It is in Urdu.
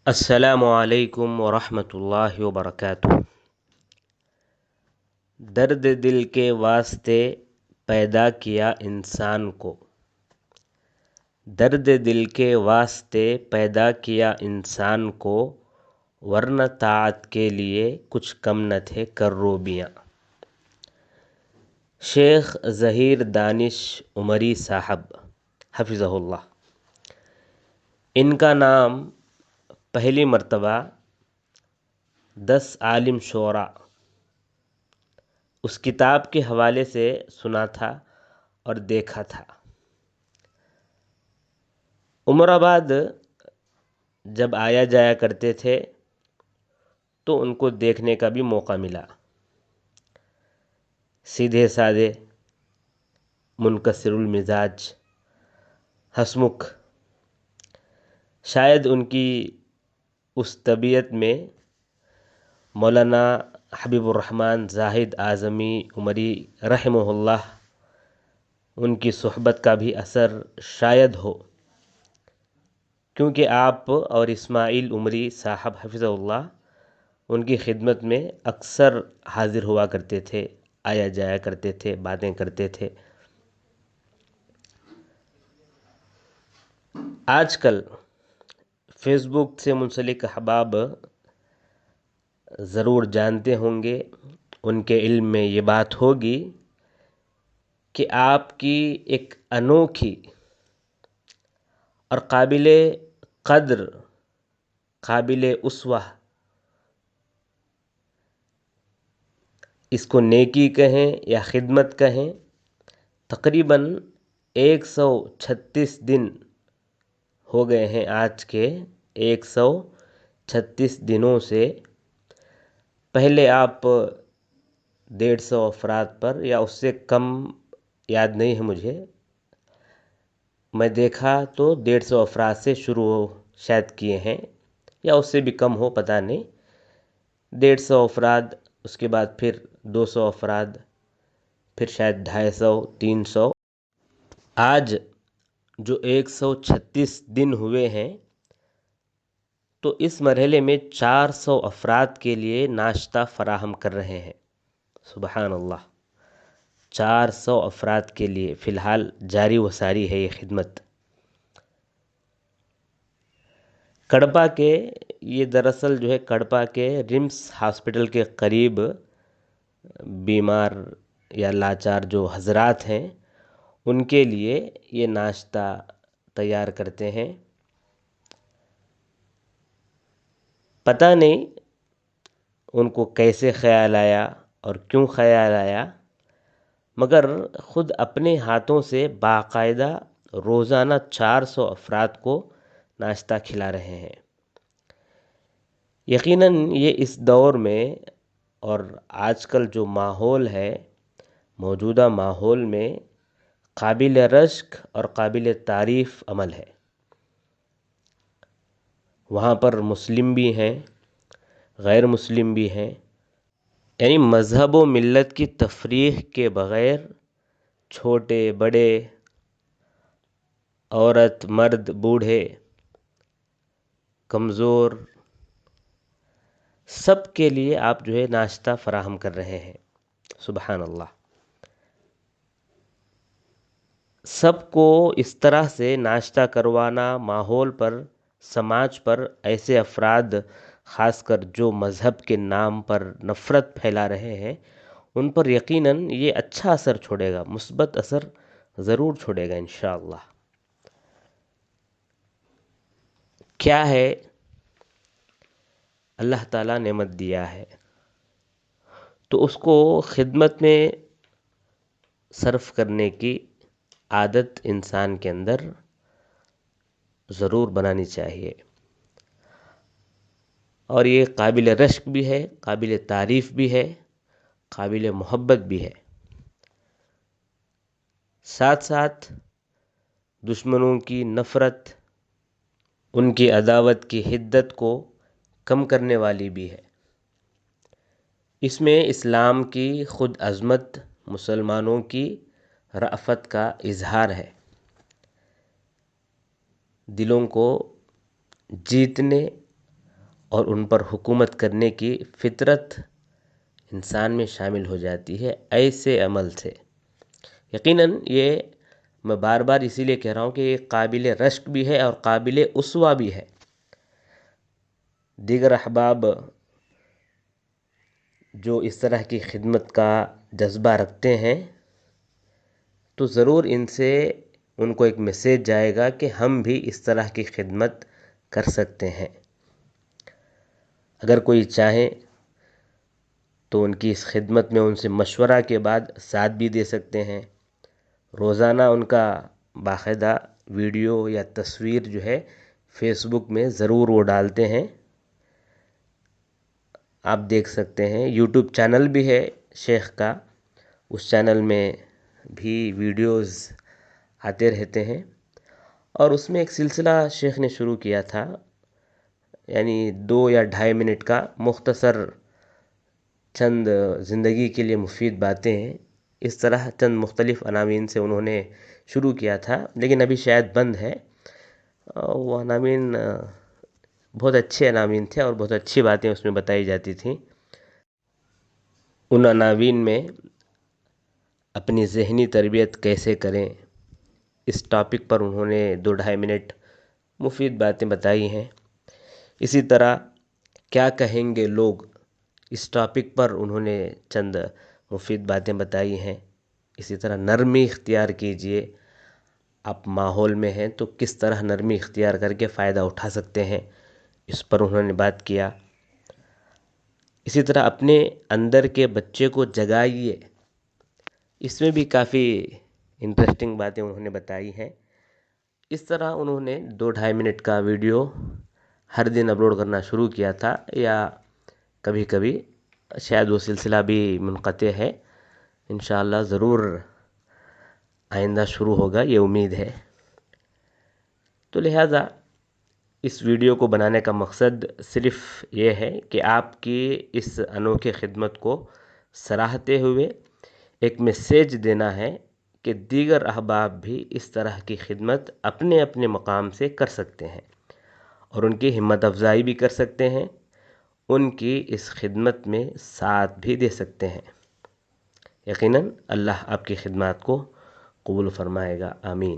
السلام علیکم ورحمۃ اللہ وبرکاتہ۔ درد دل کے واسطے پیدا کیا انسان کو، درد دل کے واسطے پیدا کیا انسان کو، ورنہ طاعت کے لیے کچھ کم نہ تھے کروبیاں۔ شیخ ظہیر دانش عمری صاحب حفظہ اللہ، ان کا نام پہلی مرتبہ 10 عالم شعراء اس کتاب کے حوالے سے سنا تھا اور دیکھا تھا۔ عمر آباد جب آیا جایا کرتے تھے تو ان کو دیکھنے کا بھی موقع ملا۔ سیدھے سادے، منکسر المزاج، ہسمکھ، شاید ان کی اس طبیعت میں مولانا حبیب الرحمن زاہد اعظمی عمری رحمہ اللہ ان کی صحبت کا بھی اثر شاید ہو، کیونکہ آپ اور اسماعیل عمری صاحب حفظہ اللہ ان کی خدمت میں اکثر حاضر ہوا کرتے تھے، آیا جایا کرتے تھے، باتیں کرتے تھے۔ آج کل فیس بک سے منسلک احباب ضرور جانتے ہوں گے، ان کے علم میں یہ بات ہوگی کہ آپ کی ایک انوکھی اور قابل قدر، قابل اسوہ، اس کو نیکی کہیں یا خدمت کہیں، تقریباً 136 دن ہو گئے ہیں۔ آج کے 136 دنوں سے پہلے آپ 150 افراد پر یا اس سے کم، یاد نہیں ہے مجھے، میں دیکھا تو 150 افراد سے شروع شاید کیے ہیں، یا اس سے بھی کم ہو، پتہ نہیں۔ 150 افراد، اس کے بعد پھر 200 افراد، پھر شاید 250، 300۔ آج جو 136 دن ہوئے ہیں تو اس مرحلے میں 400 افراد کے لیے ناشتہ فراہم کر رہے ہیں۔ سبحان اللہ، 400 افراد کے لیے فی الحال جاری و ساری ہے یہ خدمت۔ کڑپا کے، یہ دراصل جو ہے کڑپا کے رمس ہاسپٹل کے قریب بیمار یا لاچار جو حضرات ہیں ان کے لیے یہ ناشتہ تیار کرتے ہیں۔ پتہ نہیں ان کو کیسے خیال آیا اور کیوں خیال آیا، مگر خود اپنے ہاتھوں سے باقاعدہ روزانہ 400 افراد کو ناشتہ کھلا رہے ہیں۔ یقیناً یہ اس دور میں اور آج کل جو ماحول ہے، موجودہ ماحول میں قابل رشک اور قابل تعریف عمل ہے۔ وہاں پر مسلم بھی ہیں، غیر مسلم بھی ہیں، یعنی مذہب و ملت کی تفریق کے بغیر چھوٹے بڑے، عورت مرد بوڑھے کمزور، سب کے لیے آپ جو ہے ناشتہ فراہم کر رہے ہیں۔ سبحان اللہ، سب کو اس طرح سے ناشتہ کروانا، ماحول پر، سماج پر ایسے افراد خاص کر جو مذہب کے نام پر نفرت پھیلا رہے ہیں، ان پر یقیناً یہ اچھا اثر چھوڑے گا، مثبت اثر ضرور چھوڑے گا انشاءاللہ۔ کیا ہے اللہ تعالیٰ نعمت دیا ہے تو اس کو خدمت میں صرف کرنے کی عادت انسان کے اندر ضرور بنانی چاہیے، اور یہ قابل رشک بھی ہے، قابل تعریف بھی ہے، قابل محبت بھی ہے۔ ساتھ ساتھ دشمنوں کی نفرت، ان کی عداوت کی حدت کو کم کرنے والی بھی ہے۔ اس میں اسلام کی خود عظمت، مسلمانوں کی رأفت کا اظہار ہے۔ دلوں کو جیتنے اور ان پر حکومت کرنے کی فطرت انسان میں شامل ہو جاتی ہے ایسے عمل سے۔ یقیناً یہ میں بار بار اسی لیے کہہ رہا ہوں کہ یہ قابل رشک بھی ہے اور قابل اسوہ بھی ہے۔ دیگر احباب جو اس طرح کی خدمت کا جذبہ رکھتے ہیں تو ضرور ان کو ایک میسیج جائے گا کہ ہم بھی اس طرح کی خدمت کر سکتے ہیں۔ اگر کوئی چاہے تو ان کی اس خدمت میں ان سے مشورہ کے بعد ساتھ بھی دے سکتے ہیں۔ روزانہ ان کا باقاعدہ ویڈیو یا تصویر جو ہے فیس بک میں ضرور وہ ڈالتے ہیں، آپ دیکھ سکتے ہیں۔ یوٹیوب چینل بھی ہے شیخ کا، اس چینل میں بھی ویڈیوز آتے رہتے ہیں، اور اس میں ایک سلسلہ شیخ نے شروع کیا تھا، یعنی 2 یا 2.5 منٹ کا مختصر چند زندگی کے لیے مفید باتیں ہیں۔ اس طرح چند مختلف عناوین سے انہوں نے شروع کیا تھا، لیکن ابھی شاید بند ہے۔ وہ عناوین بہت اچھے عناوین تھے اور بہت اچھی باتیں اس میں بتائی جاتی تھیں۔ ان عناوین میں اپنی ذہنی تربیت کیسے کریں، اس ٹاپک پر انہوں نے 2-2.5 منٹ مفید باتیں بتائی ہیں۔ اسی طرح کیا کہیں گے لوگ، اس ٹاپک پر انہوں نے چند مفید باتیں بتائی ہیں۔ اسی طرح نرمی اختیار کیجئے، آپ ماحول میں ہیں تو کس طرح نرمی اختیار کر کے فائدہ اٹھا سکتے ہیں، اس پر انہوں نے بات کیا۔ اسی طرح اپنے اندر کے بچے کو جگائیے، اس میں بھی کافی انٹرسٹنگ باتیں انہوں نے بتائی ہیں۔ اس طرح انہوں نے 2-2.5 منٹ کا ویڈیو ہر دن اپلوڈ کرنا شروع کیا تھا، یا کبھی کبھی، شاید وہ سلسلہ بھی منقطع ہے، انشاءاللہ ضرور آئندہ شروع ہوگا، یہ امید ہے۔ تو لہٰذا اس ویڈیو کو بنانے کا مقصد صرف یہ ہے کہ آپ کی اس انوکھی خدمت کو سراہتے ہوئے ایک میسیج دینا ہے کہ دیگر احباب بھی اس طرح کی خدمت اپنے اپنے مقام سے کر سکتے ہیں، اور ان کی ہمت افزائی بھی کر سکتے ہیں، ان کی اس خدمت میں ساتھ بھی دے سکتے ہیں۔ یقیناً اللہ آپ کی خدمات کو قبول فرمائے گا، آمین۔